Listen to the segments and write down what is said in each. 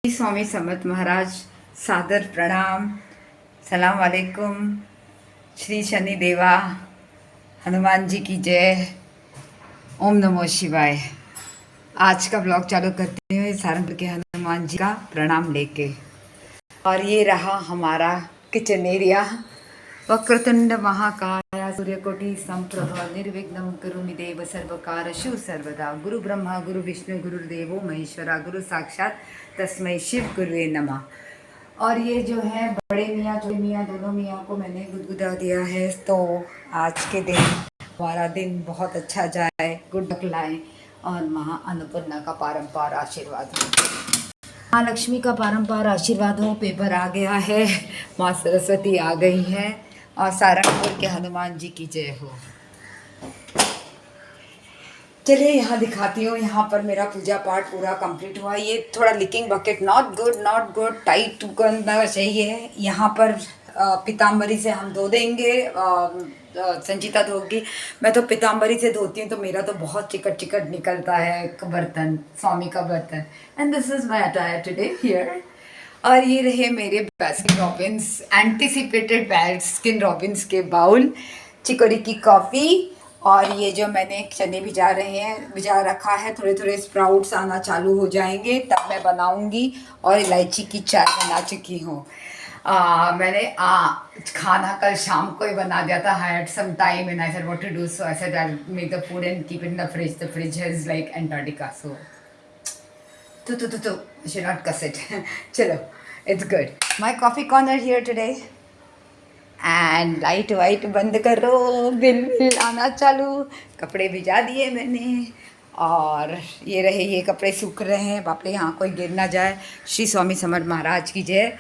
स्वामी समर्थ महाराज सादर प्रणाम। सलाम वालेकुम। श्री शनि देवा हनुमान जी की जय। ओम नमो शिवाय। आज का ब्लॉग चालू करते हुए सारंगपुर के हनुमान जी का प्रणाम लेके, और ये रहा हमारा किचन एरिया। वक्रतुंड महाकाय सूर्यकोटि समप्रभा निर्विघ्नं कुरु देव सर्वकारशु सर्वदा। गुरु ब्रह्मा गुरु विष्णु गुरुदेवो महेश्वरा गुरु साक्षात तस्मै शिव गुरुवे नमः। और ये जो है बड़े मियाँ छोटे मियाँ दोनों मियाँ को मैंने गुदगुदा दिया है, तो आज के दिन हमारा दिन बहुत अच्छा जाए, गुड लक लाए और माँ अन्नपूर्णा का पारंपार आशीर्वाद हो, माँ लक्ष्मी का पारंपार आशीर्वाद हो। पेपर आ गया है, माँ सरस्वती आ गई है और सारंगपुर के हनुमान जी की जय हो। चलिए यहाँ दिखाती हूँ। यहाँ पर मेरा पूजा पाठ पूरा कंप्लीट हुआ। ये थोड़ा leaking bucket, not good, tight करना चाहिए। यहाँ पर पीताम्बरी से हम धो देंगे, संचिता धोगी। मैं तो पीताम्बरी से धोती हूँ तो मेरा तो बहुत चिकट चिकट निकलता है बर्तन, स्वामी का बर्तन। And this is my attire today here. और ये रहे मेरे Baskin Robbins anticipated Baskin Robbins के बाउल, चिकोरी की कॉफ़ी, और ये जो मैंने चने भिजा रखा है। थोड़े थोड़े स्प्राउट्स आना चालू हो जाएंगे तब मैं बनाऊंगी। और इलायची की चाय बना चुकी हूँ। मैंने खाना कल शाम को ही बना दिया था। I had some time and I said what to do, so I said I make the food and keep it in the fridge. The fridge is like Antarctica, so I should not cuss it. चलो, it's good. My coffee corner here today. And light white बंद करो, bill आना चालू। कपड़े भिजा दिए मैंने और ये रहे, ये कपड़े सूख रहे हैं। बाप रे, यहाँ कोई गिर ना जाए। श्री स्वामी समर्थ महाराज की जय।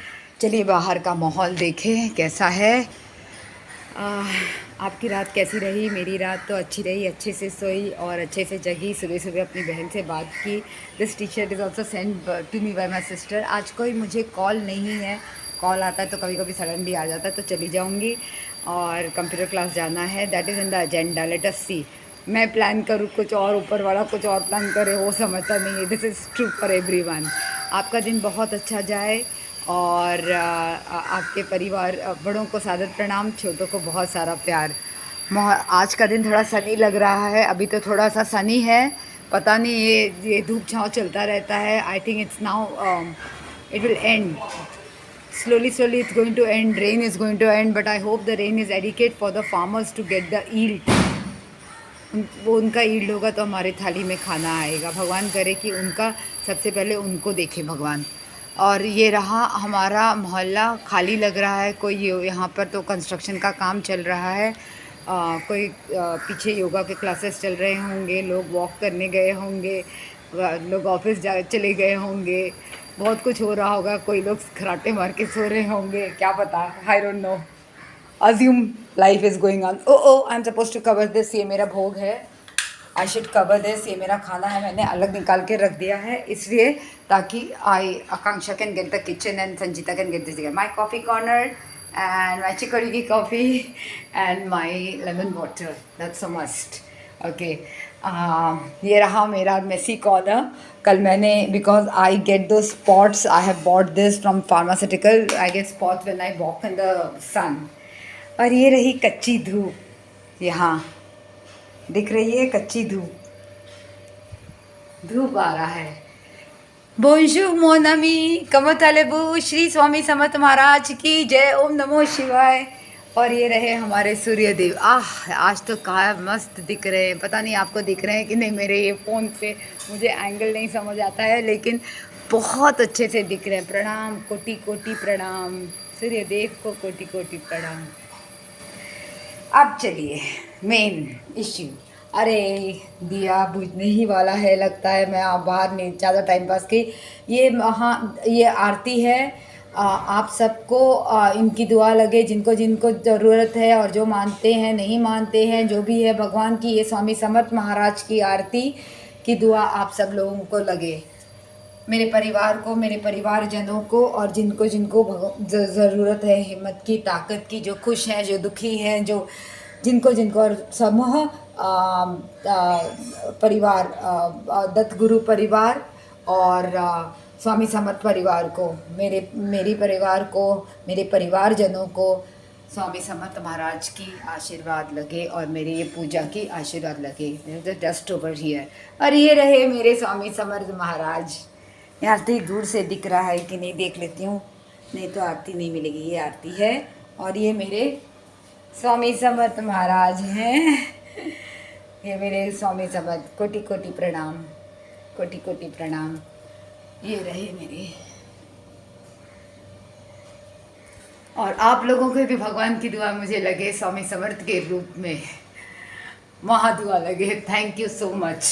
चलिए बाहर का माहौल देखें कैसा है। आपकी रात कैसी रही? मेरी रात तो अच्छी रही, अच्छे से सोई और अच्छे से जगी। सुबह सुबह अपनी बहन से बात की। This T shirt is also send to me by my sister. आज कोई मुझे कॉल नहीं है, कॉल आता है तो कभी कभी सडनली आ जाता है तो चली जाऊंगी। और कंप्यूटर क्लास जाना है, that is in the agenda. Let us see. मैं प्लान करूँ कुछ और, ऊपर वाला कुछ और प्लान करे, वो समझता नहीं है। This is true for everyone. आपका दिन बहुत अच्छा जाए और आपके परिवार बड़ों को सादर प्रणाम, छोटों को बहुत सारा प्यार। आज का दिन थोड़ा सनी लग रहा है, अभी तो थोड़ा सा सनी है, पता नहीं ये धूप छाँव चलता रहता है। I think it's now it will and slowly it's going to end. Rain is going to end, but I hope the rain is adequate for the farmers to get the yield. वो उनका yield होगा तो हमारे थाली में खाना आएगा। भगवान करे कि उनका सबसे पहले उनको देखे भगवान। और ये रहा हमारा मोहल्ला, खाली लग रहा है। कोई यहाँ पर तो कंस्ट्रक्शन का काम चल रहा है। कोई पीछे योगा के क्लासेस चल रहे होंगे, लोग वॉक करने गए होंगे, लोग ऑफिस चले गए होंगे, बहुत कुछ हो रहा होगा। कोई लोग खराटे मार के सो रहे होंगे, क्या पता, I don't know. Assume life is going on. I am suppose to cover this. ये मेरा भोग है, आई शुड कवर दिस। ये मेरा खाना है, मैंने अलग निकाल के रख दिया है इसलिए, ताकि Akanksha can get the kitchen and Sanjeeta can get this. My coffee corner and my chicory की coffee and my lemon water, that's a must. Okay, ये रहा मेरा मेसी कॉर्नर। कल मैंने, बिकॉज आई गेट दो spots, I have bought this from pharmaceutical, I get spots when I walk in the sun. और ये रही कच्ची धूप, यहाँ दिख रही है कच्ची धूप, धूप आ रहा है। बोंजू मोनमी कमतलेबू, श्री स्वामी समर्थ महाराज की जय। ओम नमो शिवाय। और ये रहे हमारे सूर्यदेव। आज तो क्या मस्त दिख रहे हैं। पता नहीं आपको दिख रहे हैं कि नहीं, मेरे ये फ़ोन से मुझे एंगल नहीं समझ आता है, लेकिन बहुत अच्छे से दिख रहे हैं। प्रणाम, कोटि कोटि प्रणाम, सूर्यदेव को कोटि कोटि प्रणाम। अब चलिए मेन इश्यू। अरे दिया बुझने ही वाला है लगता है। मैं आप बाहर नहीं ज़्यादा टाइम पास की। ये आरती है। आप सबको इनकी दुआ लगे, जिनको जिनको ज़रूरत है, और जो मानते हैं नहीं मानते हैं, जो भी है भगवान की, ये स्वामी समर्थ महाराज की आरती की दुआ आप सब लोगों को लगे, मेरे परिवार को, मेरे परिवारजनों को, और जिनको जिनको ज़रूरत है हिम्मत की, ताकत की, जो खुश हैं, जो दुखी हैं, जो जिनको जिनको, और समूह परिवार, दत्त गुरु परिवार और स्वामी समर्थ परिवार को, मेरी परिवार को, मेरे परिवारजनों को स्वामी समर्थ महाराज की आशीर्वाद लगे और मेरी ये पूजा की आशीर्वाद लगे। Just over here. और ये रहे मेरे स्वामी समर्थ महाराज। यहाँ से दूर से दिख रहा है कि नहीं, देख लेती हूँ, नहीं तो आरती नहीं मिलेगी। ये आरती है और ये मेरे स्वामी समर्थ महाराज हैं। ये मेरे स्वामी समर्थ, कोटि कोटि प्रणाम, कोटि कोटि प्रणाम। ये रहे मेरे। और आप लोगों को भी भगवान की दुआ मुझे लगे स्वामी समर्थ के रूप में, महादुआ लगे। Thank you so much.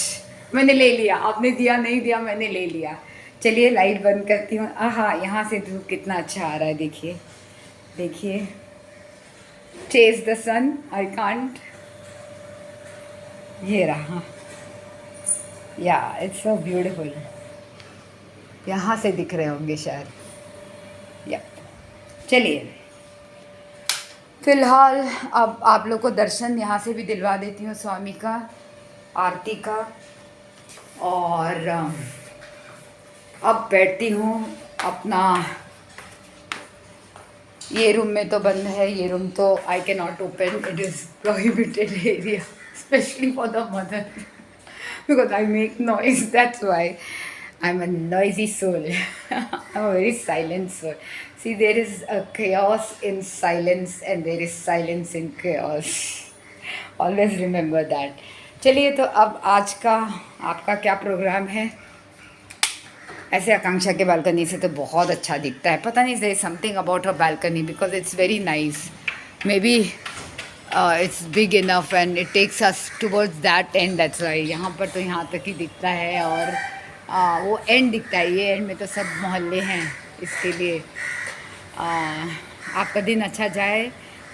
मैंने ले लिया, आपने दिया नहीं दिया, मैंने ले लिया। चलिए लाइट बंद करती हूँ। हाँ, यहाँ से धूप कितना अच्छा आ रहा है, देखिए देखिए। Chase the sun, I can't. ये रहा, या इट्स सो ब्यूटीफुल। यहाँ से दिख रहे होंगे शायद। या चलिए, फिलहाल अब आप लोग को दर्शन यहाँ से भी दिलवा देती हूँ स्वामी का, आरती का। और अब बैठती हूँ अपना। ये रूम में तो बंद है, ये रूम तो I can not open, it is prohibited area, specially for the mother, because I make noise, that's why I'm a noisy soul. I'm a very silent soul. See, there is a chaos in silence and there is silence in chaos. Always remember that. चलिए, तो अब आज का आपका क्या programme है? ऐसे आकांक्षा के बालकनी से तो बहुत अच्छा दिखता है। पता नहीं, there is something about her balcony because it's very nice. Maybe it's big enough and it takes us towards that end. That's why यहाँ पर तो यहाँ तक ही दिखता है और वो एंड दिखता है। ये एंड में तो सब मोहल्ले हैं, इसके लिए आपका दिन अच्छा जाए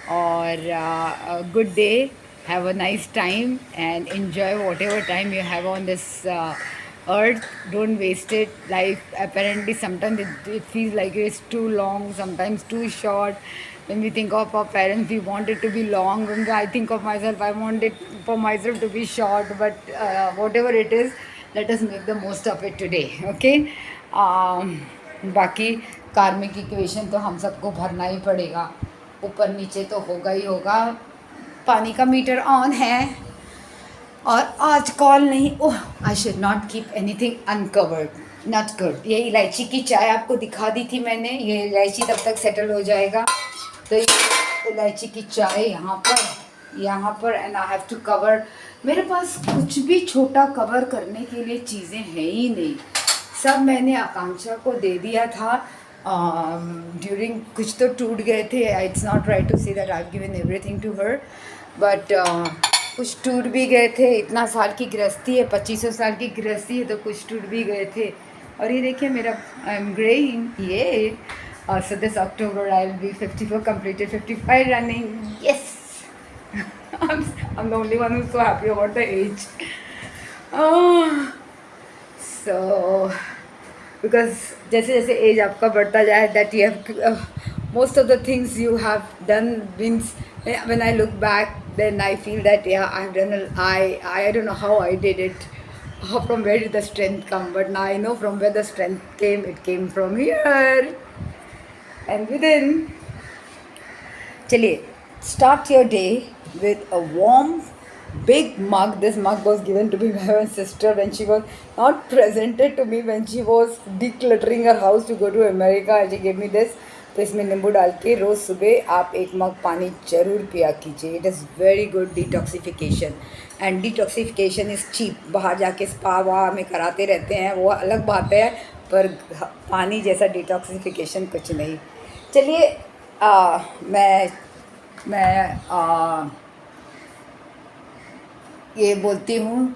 और good day, have a nice time and enjoy whatever time you have on this earth. Don't waste it. Life apparently sometimes it feels like it's too long, sometimes too short. When we think of our parents, we want it to be long. When I think of myself, I want it for myself to be short. But whatever it is, let us make the most of it today. Okay. बाकी कार्मिक equation तो हम सबको भरना ही पड़ेगा, ऊपर नीचे तो होगा ही होगा। पानी का मीटर ऑन है और आज कॉल नहीं। Oh, I should not keep anything uncovered, not good. ये इलायची की चाय आपको दिखा दी थी मैंने, ये इलायची तब तक सेटल हो जाएगा। तो ये इलायची की चाय यहाँ पर and I have to cover. मेरे पास कुछ भी छोटा कवर करने के लिए चीज़ें हैं ही नहीं, सब मैंने आकांक्षा को दे दिया था ड्यूरिंग। कुछ तो टूट गए थे, it's not right to say that I have given everything to her, but कुछ टूट भी गए थे। इतना साल की गृहस्थी है, 2500 साल की गृहस्थी है, तो कुछ टूट भी गए थे। और ये देखिए मेरा, आई एम ग्रेइंग। ये so this October I'll be 54 completed, 55 running. Yes. I'm the only one who's so happy about the age. So because जैसे जैसे एज आपका बढ़ता जाए, that you have most of the things you have done means when I look back, then I feel that yeah, I've done I don't know how I did it, from where did the strength come, but now I know from where the strength came. It came from here and within. चलिए, start your day with a warm big mug. This mug was given to me by my sister when she was not presented to me when she was decluttering her house to go to America. She gave me this. तो इसमें नींबू डाल के रोज़ सुबह आप एक मग पानी ज़रूर पिया कीजिए. It is very good detoxification and detoxification is cheap. बाहर जाके स्पा वहाँ में कराते रहते हैं, वो अलग बात है, पर पानी जैसा डिटॉक्सिफिकेशन कुछ नहीं. चलिए मैं ये बोलती हूँ,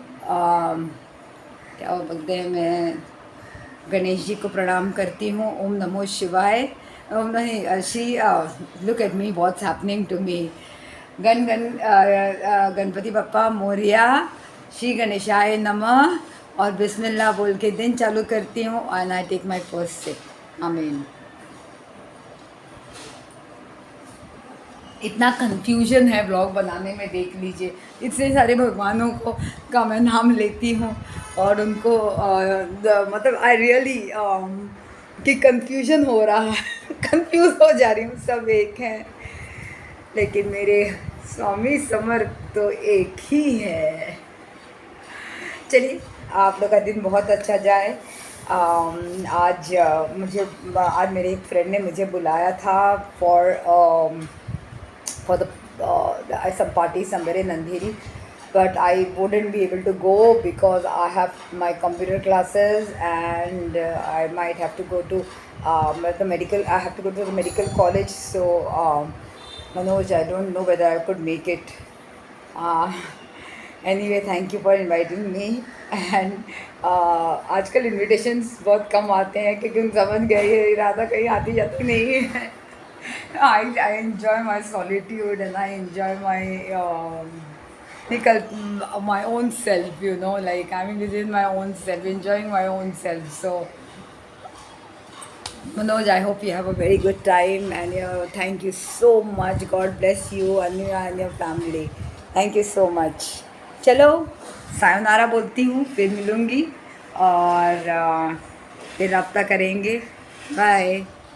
क्या बोलते हैं, मैं गणेश जी को प्रणाम करती हूँ. ओम नमो शिवाय. ओम नहीं, Shri look at me, what's happening to me. Ganpati Bappa Morya, Shri गणेशाय नमः और बिस्मिल्लाह बोल के दिन चालू करती हूँ. And I take my first sip. आमीन. इतना कंफ्यूजन है ब्लॉग बनाने में, देख लीजिए इतने सारे भगवानों को का मैं नाम लेती हूँ और उनको मतलब आई रियली कि कंफ्यूजन हो रहा है कंफ्यूज हो जा रही हूँ, सब एक हैं लेकिन मेरे स्वामी समर्थ तो एक ही है। चलिए आप लोग का दिन बहुत अच्छा जाए। आज मेरे एक फ्रेंड ने मुझे बुलाया था for the some party somewhere in Andheri, but I wouldn't be able to go because I have my computer classes and I might have to go to the medical. I have to go to the medical college. So Manoj, I don't know whether I could make it. Uh, anyway, thank you for inviting me. And आजकल invitations बहुत कम आते हैं क्योंकि हम समझ गए ये इरादा कहीं आती जाती नहीं है। I enjoy my solitude and I enjoy my own self, you know, like I'm within my own self, enjoying my own self. So, Manoj, I hope you have a very good time and thank you so much. God bless you and your family. Thank you so much. चलो sayonara बोलती हूँ, फिर मिलूँगी और फिर रब्ता करेंगे। Bye.